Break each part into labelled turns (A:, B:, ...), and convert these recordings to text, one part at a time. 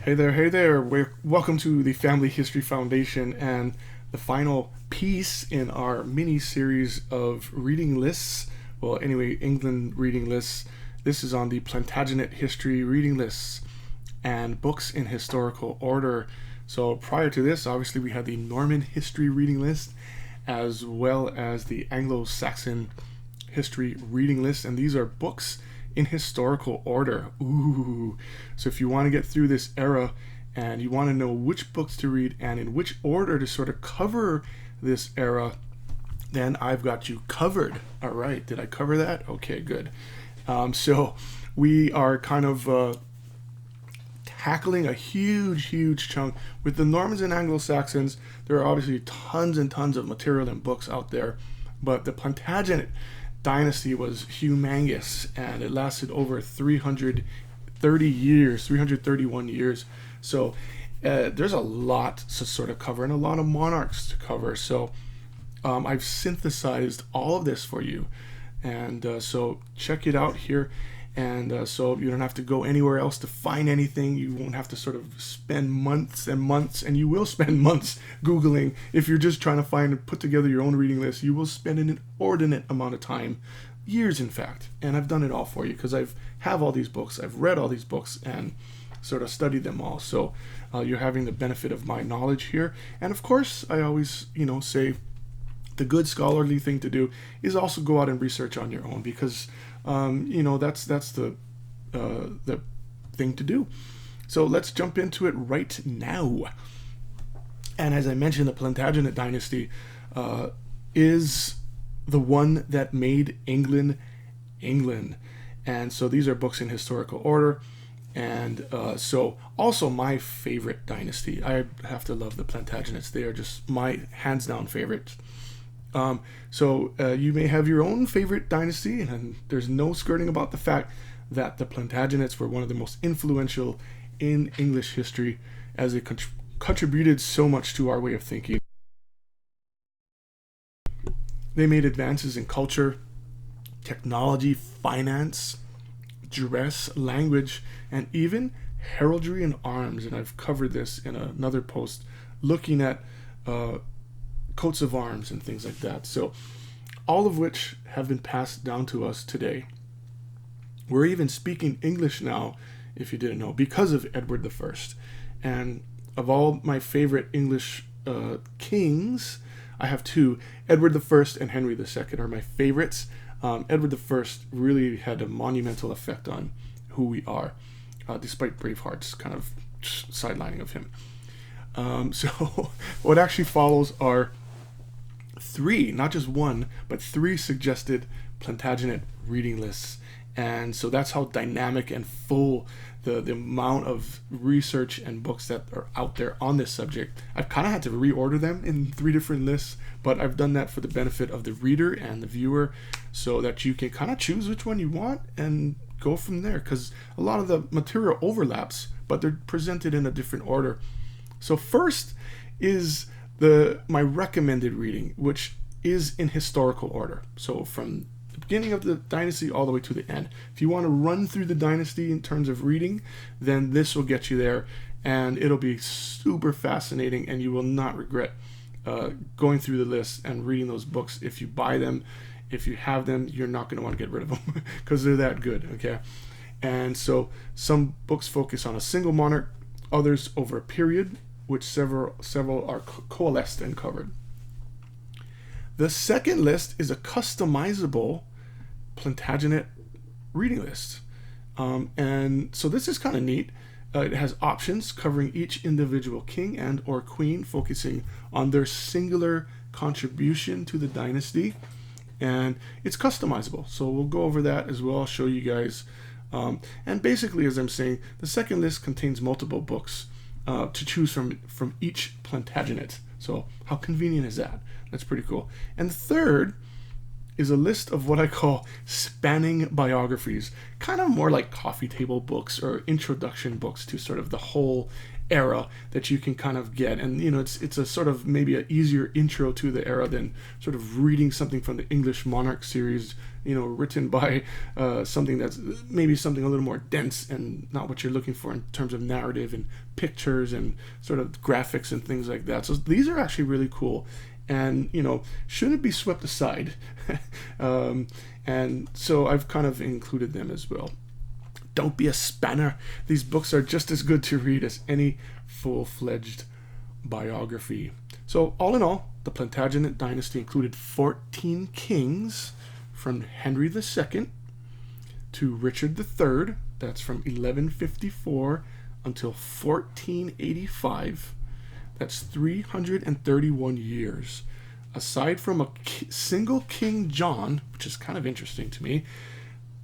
A: Hey there. Welcome to the Family History Foundation and the final piece in our mini series of reading lists. Well, anyway, England reading lists. This is on the Plantagenet history reading lists and books in historical order. So prior to this, obviously, we had the Norman history reading list as well as the Anglo-Saxon history reading list, and these are books in historical order. Ooh. So if you want to get through this era and you want to know which books to read and in which order to sort of cover this era, then I've got you covered. All right. Did I cover that? Okay, good. So we are kind of tackling a huge chunk. With the Normans and Anglo-Saxons, there are obviously tons and tons of material and books out there, but the Plantagenet Dynasty was humongous, and it lasted over 331 years. So there's a lot to sort of cover and a lot of monarchs to cover. So I've synthesized all of this for you, and so check it out here. And so you don't have to go anywhere else to find anything. You won't have to sort of spend months and months, and you will spend months Googling. If you're just trying to find and put together your own reading list, you will spend an inordinate amount of time, years in fact. And I've done it all for you because have all these books. I've read all these books and sort of studied them all. So you're having the benefit of my knowledge here. And of course, I always, say the good scholarly thing to do is also go out and research on your own, because that's the thing to do. So let's jump into it right now. And as I mentioned, the Plantagenet Dynasty is the one that made England England. And so these are books in historical order. And so also my favorite dynasty. I have to love the Plantagenets. They are just my hands down favorites. So you may have your own favorite dynasty, and there's no skirting about the fact that the Plantagenets were one of the most influential in English history, as they contributed so much to our way of thinking. They made advances in culture, technology, finance, dress, language, and even heraldry and arms. And I've covered this in another post looking at coats of arms and things like that. So all of which have been passed down to us today. We're even speaking English now, if you didn't know, because of Edward the First. And of all my favorite English kings, I have two. Edward the First and Henry the Second are my favorites. Edward the First really had a monumental effect on who we are, despite Braveheart's kind of sidelining of him. So what actually follows are three, not just one, but three suggested Plantagenet reading lists. And so that's how dynamic and full the amount of research and books that are out there on this subject. I've kind of had to reorder them in three different lists, but I've done that for the benefit of the reader and the viewer, so that you can kind of choose which one you want and go from there, because a lot of the material overlaps, but they're presented in a different order. So first is my recommended reading, which is in historical order. So from the beginning of the dynasty all the way to the end. If you want to run through the dynasty in terms of reading, then this will get you there, and it'll be super fascinating, and you will not regret going through the list and reading those books. If you buy them, if you have them, you're not going to want to get rid of them because they're that good, okay? And so some books focus on a single monarch, others over a period, which several are coalesced and covered. The second list is a customizable Plantagenet reading list. And so this is kind of neat. It has options covering each individual king and or queen, focusing on their singular contribution to the dynasty. And it's customizable. So we'll go over that as well. I'll show you guys. And basically, as I'm saying, the second list contains multiple books to choose from each Plantagenet. So how convenient is that? That's pretty cool. And the third is a list of what I call spanning biographies, kind of more like coffee table books or introduction books to sort of the whole era that you can kind of get. And it's a sort of maybe an easier intro to the era than sort of reading something from the English monarch series, written by something that's maybe something a little more dense and not what you're looking for in terms of narrative and pictures and sort of graphics and things like that. So these are actually really cool, and shouldn't be swept aside. And so I've kind of included them as well. Don't be a spanner. These books are just as good to read as any full-fledged biography. So all in all, the Plantagenet Dynasty included 14 kings from Henry II to Richard III. That's from 1154 until 1485. That's 331 years. Aside from a single King John, which is kind of interesting to me,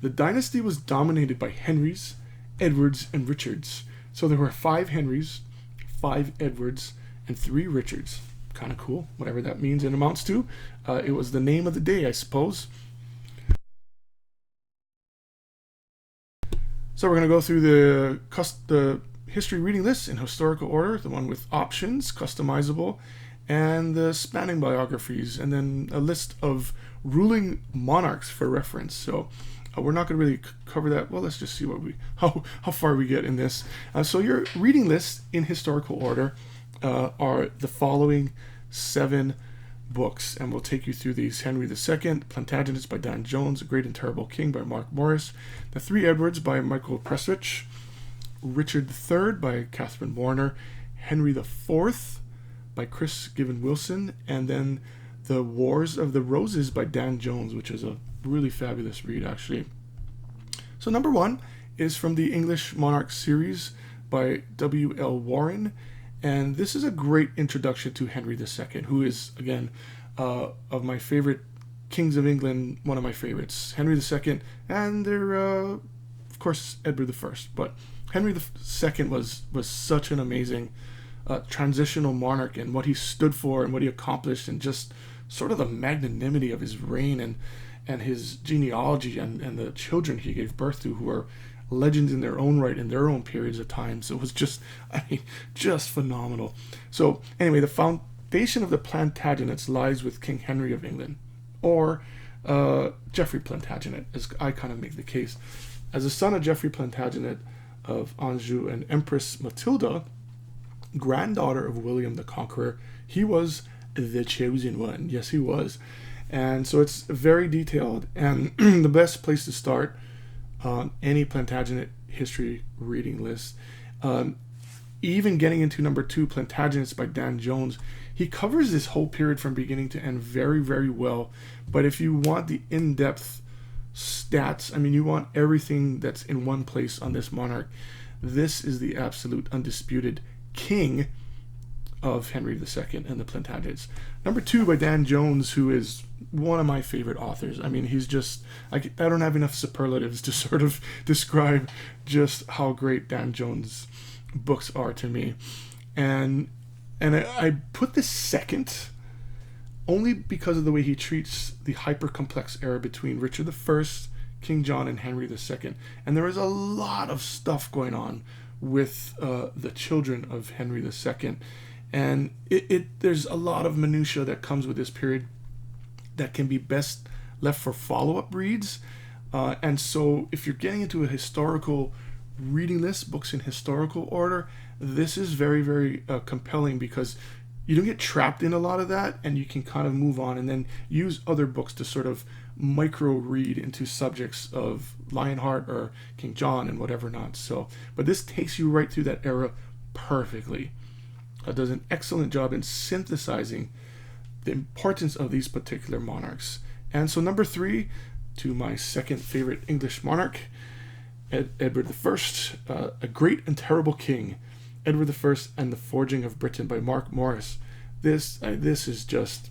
A: the dynasty was dominated by Henrys, Edwards, and Richards. So there were 5 Henrys, 5 Edwards, and 3 Richards. Kind of cool, whatever that means and amounts to. It was the name of the day, I suppose. So we're going to go through the history reading list in historical order, the one with options, customizable, and the spanning biographies, and then a list of ruling monarchs for reference. So we're not going to really cover that. Well, let's just see how far we get in this. So your reading list in historical order are the following 7 books, and we'll take you through these. Henry II, Plantagenets by Dan Jones, A Great and Terrible King by Mark Morris, The 3 Edwards by Michael Prestwich, Richard III by Catherine Warner, Henry IV by Chris Given Wilson, and then The Wars of the Roses by Dan Jones, which is a really fabulous read, actually. So number 1 is from the English Monarch series by W.L. Warren, and this is a great introduction to Henry II, who is, again, of my favorite kings of England, one of my favorites. Henry II, and they're, of course, Edward I. But Henry II was such an amazing transitional monarch, and what he stood for and what he accomplished, and just sort of the magnanimity of his reign and his genealogy and the children he gave birth to, who are legends in their own right in their own periods of time. So it was just phenomenal. So anyway, the foundation of the Plantagenets lies with King Henry of England, or Geoffrey Plantagenet, as I kind of make the case. As a son of Geoffrey Plantagenet of Anjou and Empress Matilda, granddaughter of William the Conqueror, he was the chosen one. Yes, he was. And so it's very detailed, and the best place to start on any Plantagenet history reading list. Even getting into number 2, Plantagenets by Dan Jones, he covers this whole period from beginning to end very, very well. But if you want the in-depth stats, you want everything that's in one place on this monarch, this is the absolute undisputed king of Henry II and the Plantagenets. Number 2 by Dan Jones, who is one of my favorite authors. He's just, I don't have enough superlatives to sort of describe just how great Dan Jones' books are to me. And I put this second only because of the way he treats the hyper-complex era between Richard I, King John, and Henry II. And there is a lot of stuff going on with the children of Henry II. And there's a lot of minutia that comes with this period that can be best left for follow-up reads. And so if you're getting into a historical reading list, books in historical order, this is very, very compelling, because you don't get trapped in a lot of that, and you can kind of move on and then use other books to sort of micro-read into subjects of Lionheart or King John and whatever not. So, but this takes you right through that era perfectly. Does an excellent job in synthesizing the importance of these particular monarchs. And so number 3, to my second favorite English monarch, Edward I, A Great and Terrible King, Edward I and the Forging of Britain by Mark Morris. This is just,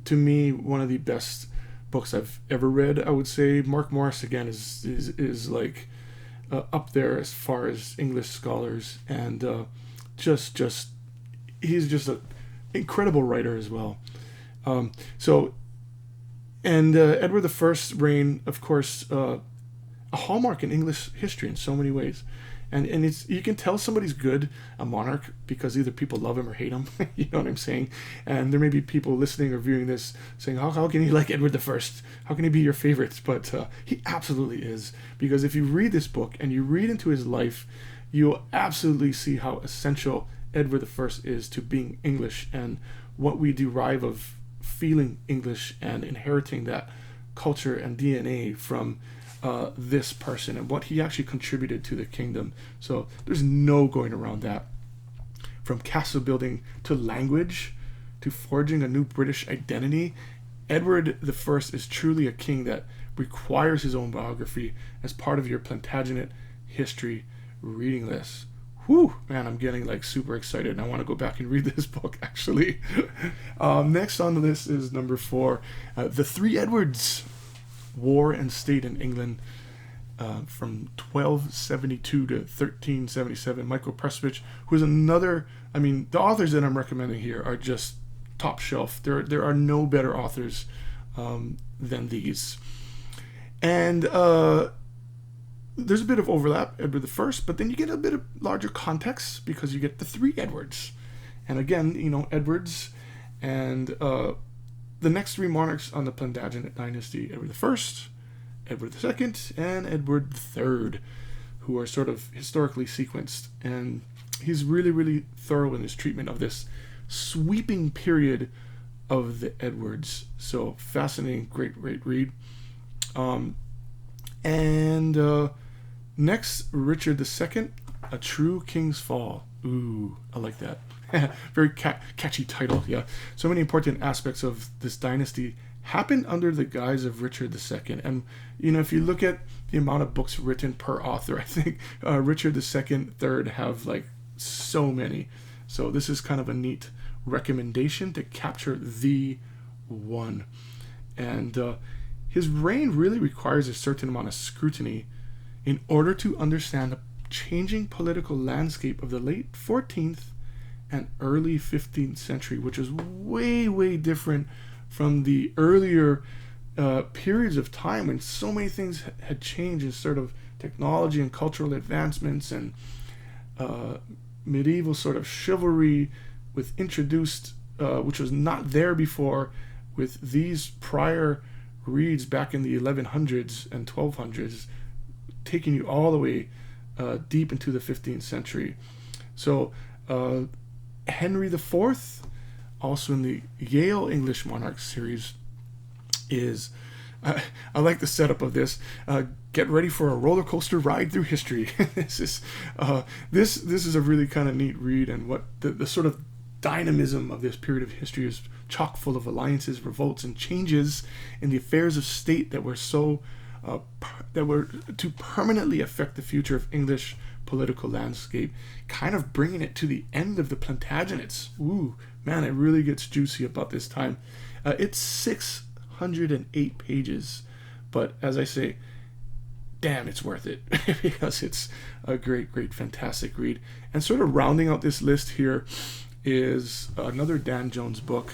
A: to me, one of the best books I've ever read. I would say Mark Morris, again, is like up there as far as English scholars, and he's just an incredible writer as well. Edward I's reign, of course, a hallmark in English history in so many ways. And it's, you can tell somebody's good, a monarch, because either people love him or hate him. You know what I'm saying? And there may be people listening or viewing this saying, how can you like Edward the First? How can he be your favorite? But he absolutely is, because if you read this book and you read into his life, you'll absolutely see how essential Edward the First is to being English, and what we derive of feeling English and inheriting that culture and DNA from this person, and what he actually contributed to the kingdom. So there's no going around that. From castle building to language to forging a new British identity, Edward the First is truly a king that requires his own biography as part of your Plantagenet history reading list. Whew, man, I'm getting like super excited, and I want to go back and read this book actually. Next on the list is number 4, The Three Edwards, War and State in England, from 1272 to 1377. Michael Presswich, who is another, I mean, the authors that I'm recommending here are just top shelf. There are no better authors than these. And there's a bit of overlap, Edward the First, but then you get a bit of larger context because you get the 3 Edwards. And again, you know, Edwards and the next 3 monarchs on the Plantagenet Dynasty, Edward the First, Edward the Second, and Edward the Third, who are sort of historically sequenced. And he's really, really thorough in his treatment of this sweeping period of the Edwards. So fascinating, great read. Next, Richard II, A True King's Fall. Ooh, I like that. Very catchy title, yeah. So many important aspects of this dynasty happened under the guise of Richard II. And, you know, if you look at the amount of books written per author, I think Richard II, III have like so many. So this is kind of a neat recommendation to capture the one. And his reign really requires a certain amount of scrutiny in order to understand the changing political landscape of the late 14th and early 15th century, which is way, way different from the earlier periods of time when so many things had changed in sort of technology and cultural advancements, and medieval sort of chivalry with introduced, which was not there before, with these prior reads back in the 1100s and 1200s, taking you all the way deep into the 15th century. So Henry IV, also in the Yale English Monarchs series, is I like the setup of this. Get ready for a roller coaster ride through history. This is a really kind of neat read, and what the sort of dynamism of this period of history is chock full of alliances, revolts, and changes in the affairs of state that were to permanently affect the future of English political landscape, kind of bringing it to the end of the Plantagenets. Ooh, man, it really gets juicy about this time. It's 608 pages, but as I say, damn, it's worth it because it's a great, fantastic read. And sort of rounding out this list here is another Dan Jones book,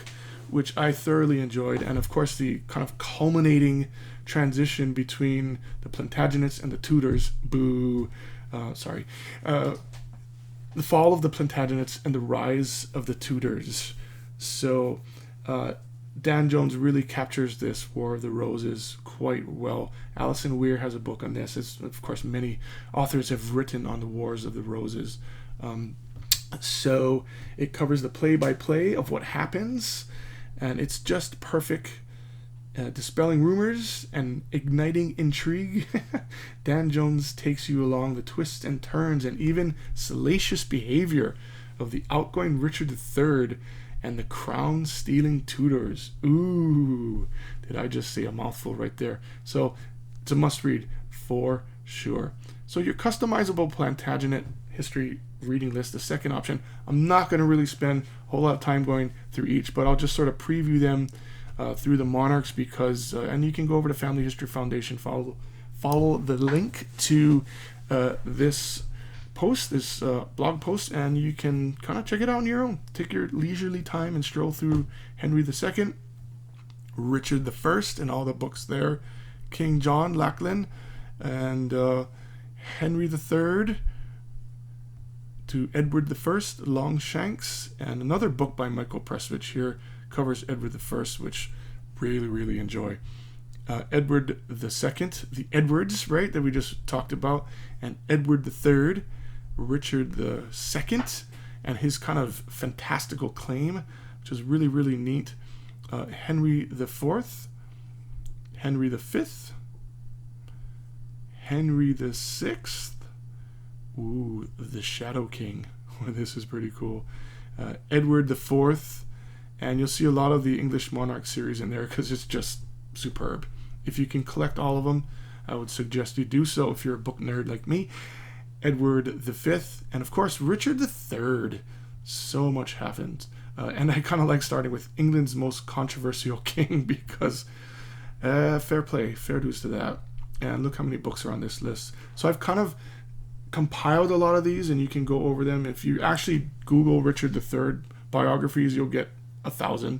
A: which I thoroughly enjoyed, and of course the kind of culminating transition between the Plantagenets and the Tudors. Boo. The fall of the Plantagenets and the rise of the Tudors. So Dan Jones really captures this War of the Roses quite well. Alison Weir has a book on this. Of course, many authors have written on the Wars of the Roses. So it covers the play-by-play of what happens, and it's just perfect. Dispelling rumors and igniting intrigue. Dan Jones takes you along the twists and turns and even salacious behavior of the outgoing Richard III and the crown-stealing Tudors. Ooh, did I just say a mouthful right there? So it's a must-read for sure. So your customizable Plantagenet history reading list, the second option. I'm not going to really spend a whole lot of time going through each, but I'll just sort of preview them through the monarchs, because and you can go over to Family History Foundation, follow the link to this post, this blog post, and you can kind of check it out on your own. Take your leisurely time and stroll through Henry II, Richard I, and all the books there, King John Lackland, and Henry III, to Edward I, Longshanks, and another book by Michael Presswich here covers Edward I, which really, really enjoy. Edward II, the Edwards, right, that we just talked about, and Edward III, Richard II, and his kind of fantastical claim, which is really, really neat. Henry IV, Henry V, Henry VI. Ooh, the Shadow King. This is pretty cool. Edward IV, and you'll see a lot of the English Monarch series in there because it's just superb. If you can collect all of them, I would suggest you do so if you're a book nerd like me. Edward V, and of course Richard III. So much happened. And I kind of like starting with England's most controversial king because fair play, fair dues to that. And look how many books are on this list. So I've kind of compiled a lot of these, and you can go over them. If you actually Google Richard III biographies, you'll get 1,000.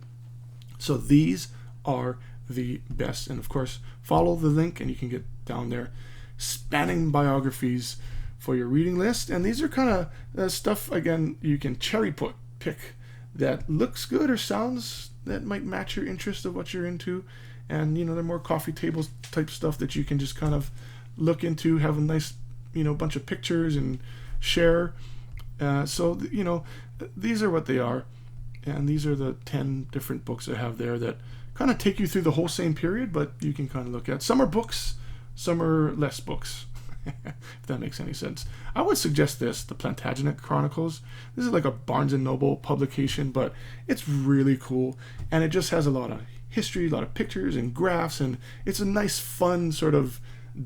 A: So these are the best. And of course, follow the link and you can get down there. Spanning biographies for your reading list. And these are kind of stuff, again, you can cherry pick that looks good or sounds that might match your interest of what you're into. And, you know, they're more coffee table type stuff that you can just kind of look into, have a nice, you know, bunch of pictures and share. So, you know, these are what they are. And these are the 10 different books I have there that kind of take you through the whole same period, but you can kind of look at. Some are books, some are less books, if that makes any sense. I would suggest this, the Plantagenet Chronicles. This is like a Barnes & Noble publication, but it's really cool. And it just has a lot of history, a lot of pictures and graphs, and it's a nice, fun sort of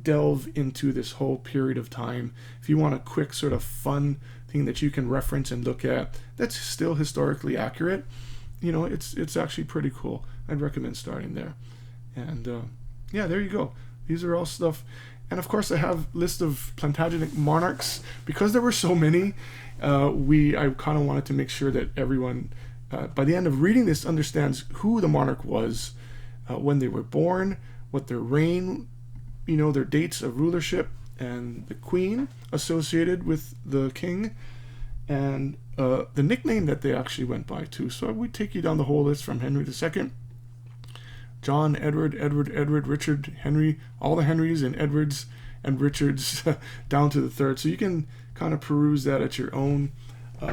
A: delve into this whole period of time. If you want a quick sort of fun thing that you can reference and look at that's still historically accurate, you know, it's actually pretty cool. I'd recommend starting there. And yeah, there you go. These are all stuff. And of course I have a list of Plantagenet monarchs. Because there were so many, I kind of wanted to make sure that everyone by the end of reading this understands who the monarch was, when they were born, what their reign, you know, their dates of rulership, and the queen associated with the king, and the nickname that they actually went by too. So we take you down the whole list from Henry II, John, Edward, Richard, Henry, all the Henrys and Edwards and Richards down to the third. So you can kind of peruse that at your own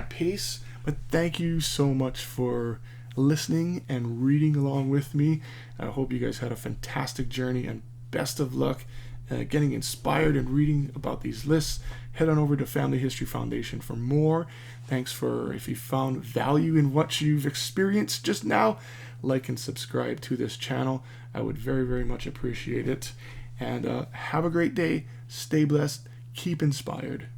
A: pace. But thank you so much for listening and reading along with me. I hope you guys had a fantastic journey, and best of luck getting inspired and reading about these lists. Head on over to Family History Foundation for more. Thanks if you found value in what you've experienced just now, like and subscribe to this channel. I would very, very much appreciate it. And have a great day. Stay blessed. Keep inspired.